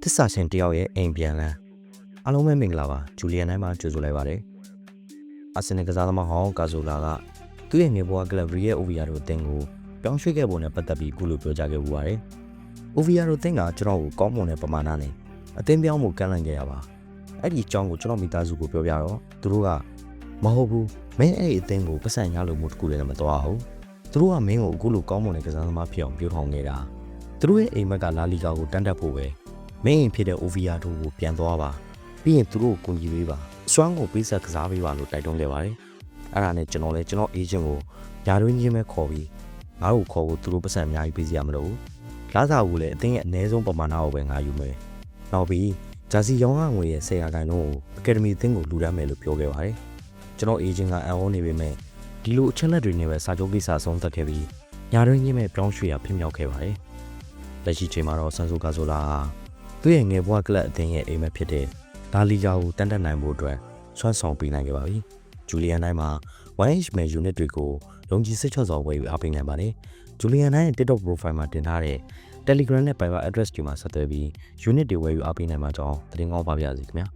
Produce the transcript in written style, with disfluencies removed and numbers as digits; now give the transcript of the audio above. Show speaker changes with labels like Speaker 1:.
Speaker 1: သစ္စာရှင်တယောက်ရဲ့အိမ်ပြန်လန်းအားလုံးပဲမင်္ဂလာပါဂျူလီယန်တိုင်းမှာကြိုဆိုလိုက်ပါတယ်အာဆင်နယ်ကစားသမားဟောင်းကာဆိုလာကသူ့ရဲ့ငယ်ဘဝကလပ်ရီရဲ့ OVR အသင်းကိုပြောင်းရွှေ့ခဲ့ပုံနဲ့ပတ်သက်ပြီးခုလိုပြောကြားခဲ့ပူပါတယ် OVR အသင်းကကျွန်တော်ကိုကောင်းမွန်တဲ့ပမာဏနဲ့အသင်းပြောင်းမှုကန့်လန့်ခဲ့ရပါအဲ့ဒီအကြောင်းကိုကျွန်တော်မိသားစုကိုပြောပြတော့သူတို့ကမဟုတ်ဘူးမင်းအဲ့ဒီအသင်းကိုပတ်စံရလို့မှုတကူလည်းမတော်အောင်သူတို့ကမင်းကိုအခုလိုကောင်းမွန်တဲ့ကစားသမားဖြစ်အောင်ပြောထောင်နေတာသူတို့ရဲ့အိမ်မက်ကလာလီဂါကိုတန်းတက်ဖို့ပဲမင်းဖြစ်တဲ့ OVR တို့ကိုပြန်သွားပါပြီးရင်သူတို့ကိုကူညီပေးပါအစွမ်းကိုပေးဆက်ကစားပေးပါလို့တိုက်တွန်းခဲ့ပါတယ်အဲ့ဒါနဲ့ကျွန်တော်လည်းကျွန်တော်အေဂျင့်ကိုယာတွင်းချင်းပဲခေါ်ပြီးငါ့ကိုခေါ်ဖို့သူတို့ပတ်စံအများကြီးပေးစီရမလို့လာစာကိုလည်းအတင်းရဲ့အနည်းဆုံးပမာဏကိုပဲငါယူမယ်နောက်ပြီးဂျာစီရောင်းငွေရဲ့10ရာခိုင်နှုန်းကိုအကယ်ဒမီအသင်းကိုလူတန်းမယ်လို့ပြောခဲ့ပါတယ်ကျွန်တော်အေဂျင့်ကအန်အောနေပေမဲ့ဒီလိုအချက်လက်တွေနဲ့ပဲစာချုပ်ကိစ္စဆုံးသက်ခဲ့ပြီးယာတွင်းချင်းပဲပြောင်းရွှေ့ရဖြစ်မြောက်ခဲ့ပါတယ်လက်ရှိချိန်မှာတော့ဆန်ဆိုကာဆိုလာသူ့ရဲ့ငယ်ဘဝကလပ်အသင်းရဲ့အိမ်မက်ဖြစ်တဲ့လာလီဂါကိုတန်းတက်နိုင်ဖို့အတွက်ဆွမ်းဆောင်ပေးနိုင်ခဲ့ပါပြီဂျူလီယန်တိုင်းမှာ 1H မဲ့ unit တွေကိုယုံကြည်စိတ်ချစွာဝယ်ယူအားပေးနိုင်ပါတယ်ဂျူလီယန်တိုင်းရဲ့ TikTok profile မှာတင်ထားတဲ့ Telegram နဲ့ Viber address တွေမှာဆက်သွယ်ပြီး unit တွေဝယ်ယူအားပေးနိုင်မှာကြောင်းသတင်းကောင်းပါပါရစေခင်ဗျာ